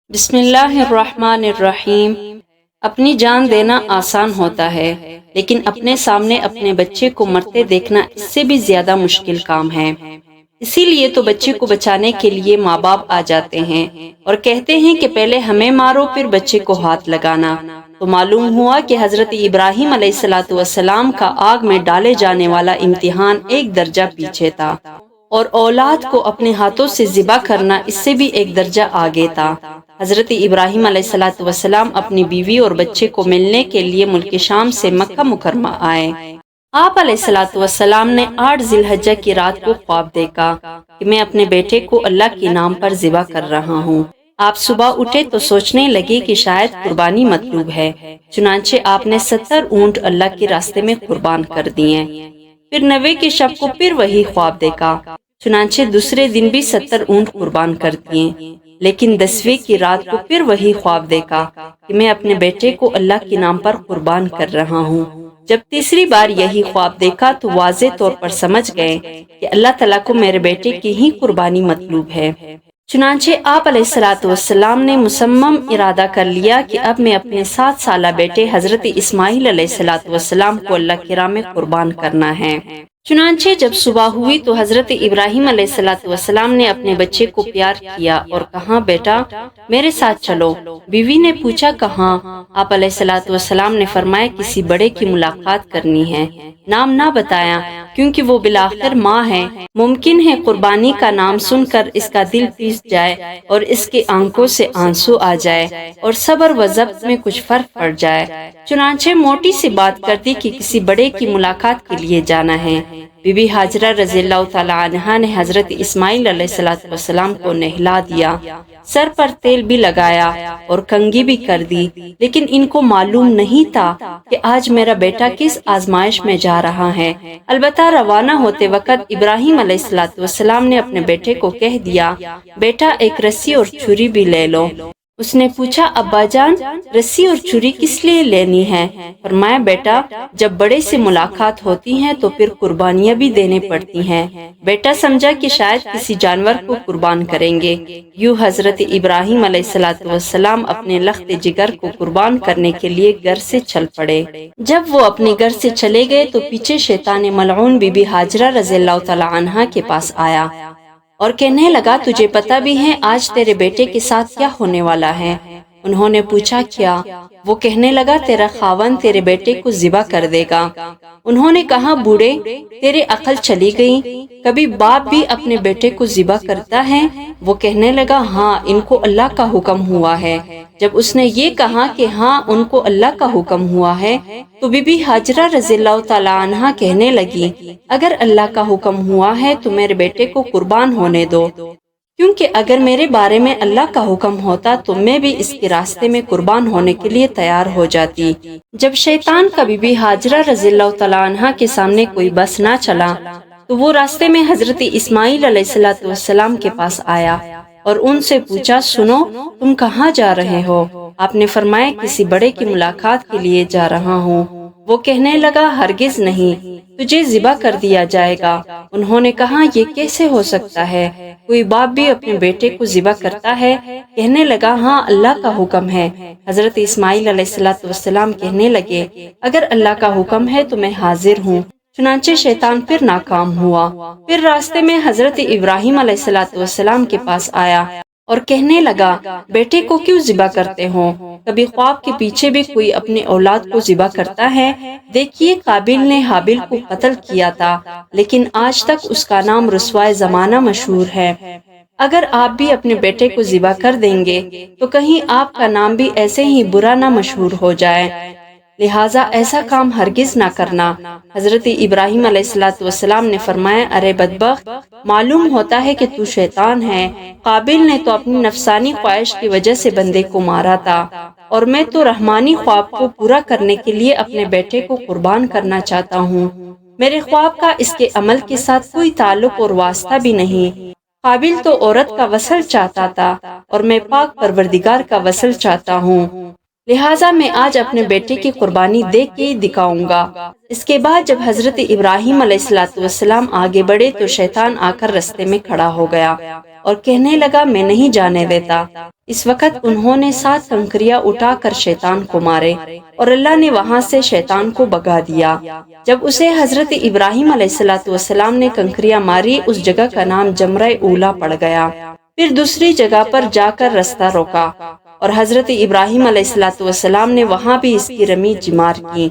بسم اللہ الرحمن الرحیم۔ اپنی جان دینا آسان ہوتا ہے، لیکن اپنے سامنے اپنے بچے کو مرتے دیکھنا اس سے بھی زیادہ مشکل کام ہے۔ اسی لیے تو بچے کو بچانے کے لیے ماں باپ آ جاتے ہیں اور کہتے ہیں کہ پہلے ہمیں مارو پھر بچے کو ہاتھ لگانا۔ تو معلوم ہوا کہ حضرت ابراہیم علیہ السلام کا آگ میں ڈالے جانے والا امتحان ایک درجہ پیچھے تھا، اور اولاد کو اپنے ہاتھوں سے ذبح کرنا اس سے بھی ایک درجہ آگے تھا۔ حضرت ابراہیم علیہ السلام اپنی بیوی اور بچے کو ملنے کے لیے ملک شام سے مکہ مکرمہ آئے۔ آپ علیہ السلام نے 8 ذی الحجہ کی رات کو خواب دیکھا کہ میں اپنے بیٹے کو اللہ کے نام پر ذبح کر رہا ہوں۔ آپ صبح اٹھے تو سوچنے لگے کہ شاید قربانی مطلوب ہے، چنانچہ آپ نے 70 اونٹ اللہ کے راستے میں قربان کر دیے۔ پھر 90 کی شب کو پھر وہی خواب دیکھا، چنانچہ دوسرے دن بھی 70 اونٹ قربان کر دیے۔ لیکن 10ویں کی رات کو پھر وہی خواب دیکھا کہ میں اپنے بیٹے کو اللہ کے نام پر قربان کر رہا ہوں۔ جب تیسری بار یہی خواب دیکھا تو واضح طور پر سمجھ گئے کہ اللہ تعالیٰ کو میرے بیٹے کی ہی قربانی مطلوب ہے۔ چنانچہ آپ علیہ السلام نے مصمم ارادہ کر لیا کہ اب میں اپنے 7 سالہ بیٹے حضرت اسماعیل علیہ السلام کو اللہ کی راہ میں قربان کرنا ہے۔ چنانچہ جب صبح ہوئی تو حضرت ابراہیم علیہ السلام نے اپنے بچے کو پیار کیا اور کہا، بیٹا میرے ساتھ چلو۔ بیوی نے پوچھا، کہاں؟ آپ علیہ السلام نے فرمایا، کسی بڑے کی ملاقات کرنی ہے۔ نام نہ بتایا کیونکہ وہ بالآخر ماں ہے، ممکن ہے قربانی کا نام سن کر اس کا دل پیس جائے اور اس کی آنکھوں سے آنسو آ جائے اور صبر و ضبط میں کچھ فرق پڑ جائے۔ چنانچہ موٹی سی بات کر دی کہ کسی بڑے کی ملاقات کے لیے جانا ہے۔ بی بی ہاجرہ رضی اللہ تعالی عنہا نے حضرت اسماعیل علیہ السلام کو نہلا دیا، سر پر تیل بھی لگایا اور کنگھی بھی کر دی، لیکن ان کو معلوم نہیں تھا کہ آج میرا بیٹا کس آزمائش میں جا رہا ہے۔ البتہ روانہ ہوتے وقت ابراہیم علیہ السلام نے اپنے بیٹے کو کہہ دیا، بیٹا ایک رسی اور چھری بھی لے لو۔ اس نے پوچھا، ابا جان رسی اور چھری کس لیے لینی ہے؟ فرمایا، بیٹا جب بڑے سے ملاقات ہوتی ہیں تو پھر قربانیاں بھی دینے پڑتی ہیں۔ بیٹا سمجھا کہ شاید کسی جانور کو قربان کریں گے۔ یوں حضرت ابراہیم علیہ السلام اپنے لخت جگر کو قربان کرنے کے لیے گھر سے چل پڑے۔ جب وہ اپنے گھر سے چلے گئے تو پیچھے شیطان ملعون بی بی ہاجرہ رضی اللہ تعالی عنہا کے پاس آیا اور کہنے لگا، تجھے پتہ بھی ہے آج تیرے بیٹے کے ساتھ کیا ہونے والا ہے؟ انہوں نے پوچھا، کیا؟ وہ کہنے لگا، تیرا خاوند تیرے بیٹے کو ذبح کر دے گا۔ انہوں نے کہا، بوڑھے تیری عقل چلی گئی، کبھی باپ بھی اپنے بیٹے کو ذبح کرتا ہے؟ وہ کہنے لگا، ہاں ان کو اللہ کا حکم ہوا ہے۔ جب اس نے یہ کہا کہ ہاں ان کو اللہ کا حکم ہوا ہے تو بی بی ہاجرہ رضی اللہ تعالی عنہا کہنے لگی، اگر اللہ کا حکم ہوا ہے تو میرے بیٹے کو قربان ہونے دو، کیونکہ اگر میرے بارے میں اللہ کا حکم ہوتا تو میں بھی اس کے راستے میں قربان ہونے کے لیے تیار ہو جاتی۔ جب شیطان کا بی بی ہاجرہ رضی اللہ تعالی عنہا کے سامنے کوئی بس نہ چلا تو وہ راستے میں حضرت اسماعیل علیہ السلام کے پاس آیا اور ان سے پوچھا، سنو تم کہاں جا رہے ہو؟ آپ نے فرمایا، کسی بڑے کی ملاقات کے لیے جا رہا ہوں۔ وہ کہنے لگا، ہرگز نہیں، تجھے ذبح کر دیا جائے گا۔ انہوں نے کہا، یہ کیسے ہو سکتا ہے؟ کوئی باپ بھی اپنے بیٹے کو ذبح کرتا ہے؟ کہنے لگا، ہاں اللہ کا حکم ہے۔ حضرت اسماعیل علیہ السلام کہنے لگے، اگر اللہ کا حکم ہے تو میں حاضر ہوں۔ چنانچہ شیطان پھر ناکام ہوا۔ پھر راستے میں حضرت ابراہیم علیہ السلام کے پاس آیا اور کہنے لگا، بیٹے کو کیوں ذبح کرتے ہو؟ کبھی خواب کے پیچھے بھی کوئی اپنے اولاد کو ذبح کرتا ہے؟ دیکھیے، قابیل نے حابیل کو قتل کیا تھا، لیکن آج تک اس کا نام رسوائے زمانہ مشہور ہے۔ اگر آپ بھی اپنے بیٹے کو ذبح کر دیں گے تو کہیں آپ کا نام بھی ایسے ہی برا نہ مشہور ہو جائے، لہٰذا ایسا کام ہرگز نہ کرنا۔ حضرت ابراہیم علیہ السلام نے فرمایا، ارے بدبخت، معلوم ہوتا ہے کہ تو شیطان ہے۔ قابیل نے تو اپنی نفسانی خواہش کی وجہ سے بندے کو مارا تھا، اور میں تو رحمانی خواب کو پورا کرنے کے لیے اپنے بیٹے کو قربان کرنا چاہتا ہوں۔ میرے خواب کا اس کے عمل کے ساتھ کوئی تعلق اور واسطہ بھی نہیں۔ قابیل تو عورت کا وصل چاہتا تھا اور میں پاک پروردگار کا وصل چاہتا ہوں، لہٰذا میں آج اپنے بیٹے کی قربانی دے کے دکھاؤں گا۔ اس کے بعد جب حضرت ابراہیم علیہ السلام آگے بڑھے تو شیطان آ کر رستے میں کھڑا ہو گیا اور کہنے لگا میں نہیں جانے دیتا۔ اس وقت انہوں نے 7 کنکریاں اٹھا کر شیطان کو مارے اور اللہ نے وہاں سے شیطان کو بھگا دیا۔ جب اسے حضرت ابراہیم علیہ السلام نے کنکریاں ماری، اس جگہ کا نام جمرہ اولا پڑ گیا۔ پھر دوسری جگہ پر جا کر رستہ روکا اور حضرت ابراہیم علیہ السلام نے وہاں بھی اس کی رمی جمار کی۔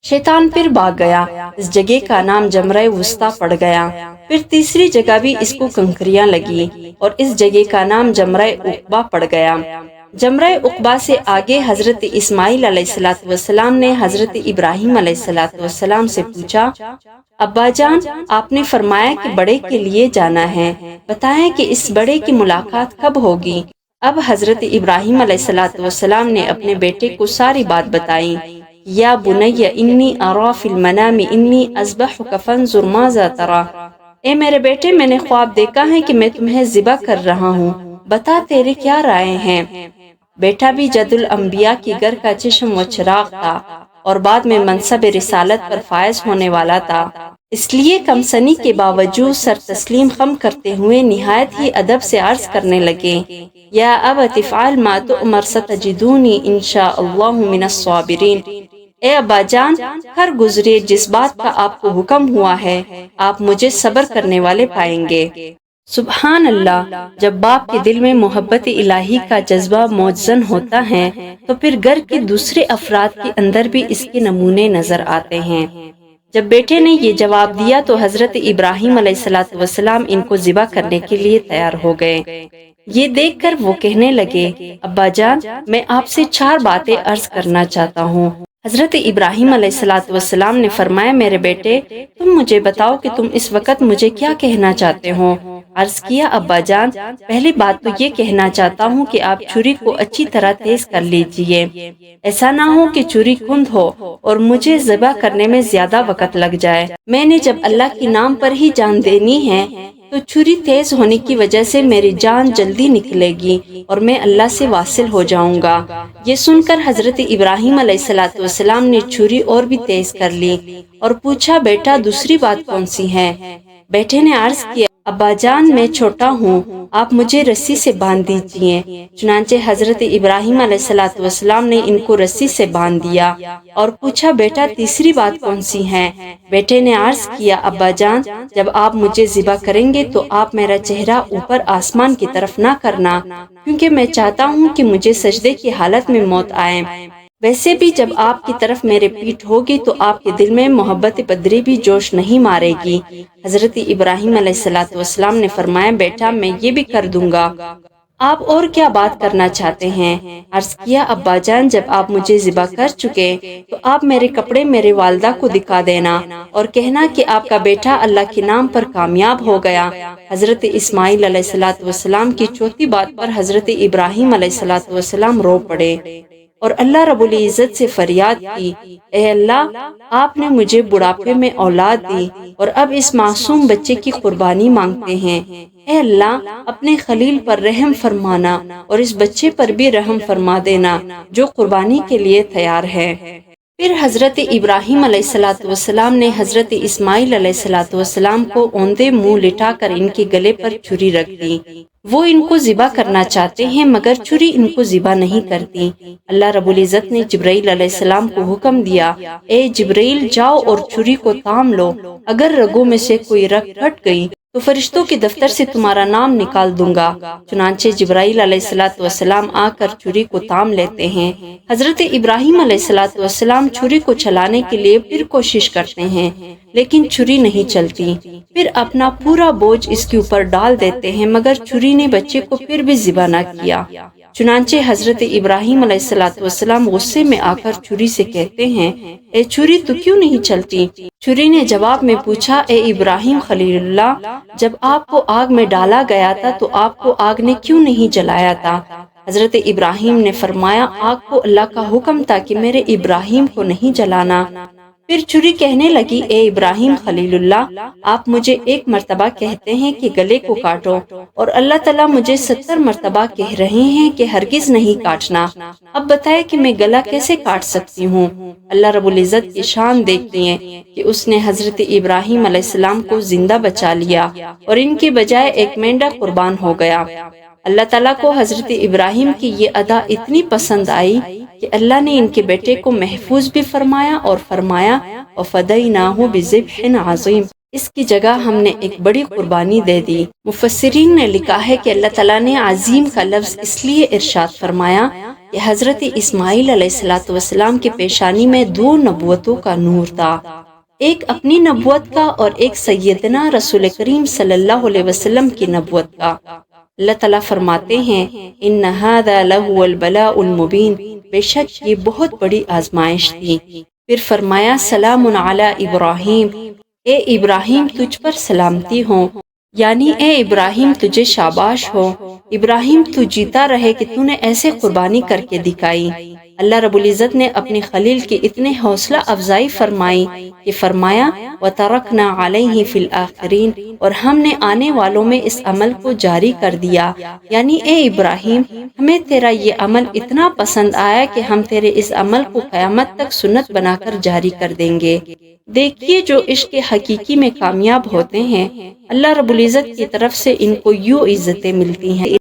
شیطان پھر بھاگ گیا، اس جگہ کا نام جمرہ وسطیٰ پڑ گیا۔ پھر تیسری جگہ بھی اس کو کنکریاں لگی اور اس جگہ کا نام جمرہ عقبہ پڑ گیا۔ جمرہ عقبہ سے آگے حضرت اسماعیل علیہ السلام نے حضرت ابراہیم علیہ السلام سے پوچھا، ابا جان، آپ نے فرمایا کہ بڑے کے لیے جانا ہے، بتائیں کہ اس بڑے کی ملاقات کب ہوگی؟ اب حضرت ابراہیم علیہ السلام نے اپنے بیٹے کو ساری بات بتائی۔ یا بنی انی ارا فی المنام انی اذبحک فانظر ماذا تری، اے میرے بیٹے، میں نے خواب دیکھا ہے کہ میں تمہیں ذبح کر رہا ہوں، بتا تیرے کیا رائے ہیں؟ بیٹا بھی جد الانبیاء کی گھر کا چشم و چراغ تھا اور بعد میں منصب رسالت پر فائز ہونے والا تھا، اس لیے کم سنی کے باوجود سر تسلیم خم کرتے ہوئے نہایت ہی ادب سے عرض کرنے لگے، یا ابت افعل ما تؤمر ستجدونی انشاء اللہ من الصابرین، اے ابا جان، ہر گزرے جس بات کا آپ کو حکم ہوا ہے آپ مجھے صبر کرنے والے پائیں گے۔ سبحان اللہ، جب باپ کے دل میں محبت الہی کا جذبہ موجزن ہوتا ہے تو پھر گھر کے دوسرے افراد کے اندر بھی اس کے نمونے نظر آتے ہیں۔ جب بیٹے نے یہ جواب دیا تو حضرت ابراہیم علیہ السلام ان کو ذبح کرنے کے لیے تیار ہو گئے۔ یہ دیکھ کر وہ کہنے لگے، ابا جان، میں آپ سے 4 باتیں عرض کرنا چاہتا ہوں۔ حضرت ابراہیم علیہ السلام نے فرمایا، میرے بیٹے، تم مجھے بتاؤ کہ تم اس وقت مجھے کیا کہنا چاہتے ہو؟ عرض کیا، ابا جان، پہلی بات تو یہ کہنا چاہتا ہوں کہ آپ چھری کو اچھی طرح تیز کر لیجئے، ایسا نہ ہو کہ چھری کند ہو اور مجھے ذبح کرنے میں زیادہ وقت لگ جائے۔ میں نے جب اللہ کے نام پر ہی جان دینی ہے تو چھری تیز ہونے کی وجہ سے میری جان جلدی نکلے گی اور میں اللہ سے واصل ہو جاؤں گا۔ یہ سن کر حضرت ابراہیم علیہ السلام نے چھری اور بھی تیز کر لی اور پوچھا، بیٹا، دوسری بات کون سی ہے؟ بیٹے نے عرض کیا، ابا جان، میں چھوٹا ہوں، آپ مجھے رسی سے باندھ دیجئے۔ چنانچہ حضرت ابراہیم علیہ السلام نے ان کو رسی سے باندھ دیا اور پوچھا، بیٹا، تیسری بات کون سی ہے؟ بیٹے نے عرض کیا، ابا جان، جب آپ مجھے ذبح کریں گے تو آپ میرا چہرہ اوپر آسمان کی طرف نہ کرنا، کیونکہ میں چاہتا ہوں کہ مجھے سجدے کی حالت میں موت آئے۔ ویسے بھی جب آپ کی طرف میرے پیٹھ ہوگی تو آپ کے دل میں محبت بدری بھی جوش نہیں مارے گی۔ حضرت ابراہیم علیہ السلام نے فرمایا، بیٹا، میں یہ بھی کر دوں گا، آپ اور کیا بات کرنا چاہتے ہیں؟ عرض کیا، ابا جان، جب آپ مجھے ذبح کر چکے تو آپ میرے کپڑے میرے والدہ کو دکھا دینا اور کہنا کہ آپ کا بیٹا اللہ کے نام پر کامیاب ہو گیا۔ حضرت اسماعیل علیہ السلام کی چوتھی بات پر حضرت ابراہیم علیہ السلام رو پڑے اور اللہ رب العزت سے فریاد کی، اے اللہ، آپ نے مجھے بڑھاپے میں اولاد دی اور اب اس معصوم بچے کی قربانی مانگتے ہیں۔ اے اللہ، اپنے خلیل پر رحم فرمانا اور اس بچے پر بھی رحم فرما دینا جو قربانی کے لیے تیار ہے۔ پھر حضرت ابراہیم علیہ السلام نے حضرت اسماعیل علیہ السلام کو اوندے منہ لٹا کر ان کے گلے پر چھری رکھ دی۔ وہ ان کو ذبح کرنا چاہتے ہیں مگر چھری ان کو ذبح نہیں کرتی۔ اللہ رب العزت نے جبرائیل علیہ السلام کو حکم دیا، اے جبرائیل، جاؤ اور چھری کو تھام لو، اگر رگوں میں سے کوئی رگ پھٹ گئی تو فرشتوں کے دفتر سے تمہارا نام نکال دوں گا۔ چنانچہ جبرائیل علیہ السلام آ کر چھری کو تھام لیتے ہیں۔ حضرت ابراہیم علیہ السلام چھری کو چلانے کے لیے پھر کوشش کرتے ہیں لیکن چھری نہیں چلتی۔ پھر اپنا پورا بوجھ اس کے اوپر ڈال دیتے ہیں مگر چھری نے بچے کو پھر بھی ذبح نہ کیا۔ چنانچہ حضرت ابراہیم علیہ السلام غصے میں آ کر چھری سے کہتے ہیں، اے چھری، تو کیوں نہیں چلتی؟ چھری نے جواب میں پوچھا، اے ابراہیم خلیل اللہ، جب آپ کو آگ میں ڈالا گیا تھا تو آپ کو آگ نے کیوں نہیں جلایا تھا؟ حضرت ابراہیم نے فرمایا، آگ کو اللہ کا حکم تھا کہ میرے ابراہیم کو نہیں جلانا۔ پھر چھری کہنے لگی، اے ابراہیم خلیل اللہ، آپ مجھے ایک مرتبہ کہتے ہیں کہ گلے کو کاٹو، اور اللہ تعالیٰ مجھے 70 مرتبہ کہہ رہے ہیں کہ ہرگز نہیں کاٹنا۔ اب بتائے کہ میں گلا کیسے کاٹ سکتی ہوں؟ اللہ رب العزت کی شان دیکھیے کہ اس نے حضرت ابراہیم علیہ السلام کو زندہ بچا لیا اور ان کے بجائے ایک مینڈا قربان ہو گیا۔ اللہ تعالیٰ کو حضرت ابراہیم کی یہ ادا اتنی پسند آئی کہ اللہ نے ان کے بیٹے کو محفوظ بھی فرمایا اور فرمایا وَفَدَيْنَاهُ بِذِبْحٍ عَظِيمٍ، اس کی جگہ ہم نے ایک بڑی قربانی دے دی۔ مفسرین نے لکھا ہے کہ اللہ تعالیٰ نے عظیم کا لفظ اس لیے ارشاد فرمایا کہ حضرت اسماعیل علیہ السلام کی پیشانی میں 2 نبوتوں کا نور تھا، ایک اپنی نبوت کا اور ایک سیدنا رسول کریم صلی اللہ علیہ وسلم کی نبوت کا۔ اللہ تعالیٰ فرماتے ہیں، ان ھذا لہو البلاء المبین، بے شک یہ بہت بڑی آزمائش تھی۔ پھر فرمایا سلام علی ابراہیم، اے ابراہیم تجھ پر سلامتی ہو، یعنی اے ابراہیم تجھے شاباش ہو، ابراہیم تو جیتا رہے کہ تو نے ایسے قربانی کر کے دکھائی۔ اللہ رب العزت نے اپنی خلیل کی اتنے حوصلہ افزائی فرمائی کہ فرمایا وَتَرَكْنَا عَلَيْهِ فِي الْآخِرِينَ، اور ہم نے آنے والوں میں اس عمل کو جاری کر دیا، یعنی اے ابراہیم ہمیں تیرا یہ عمل اتنا پسند آیا کہ ہم تیرے اس عمل کو قیامت تک سنت بنا کر جاری کر دیں گے۔ دیکھیے جو عشق حقیقی میں کامیاب ہوتے ہیں، اللہ رب العزت کی طرف سے ان کو یوں عزتیں ملتی ہیں۔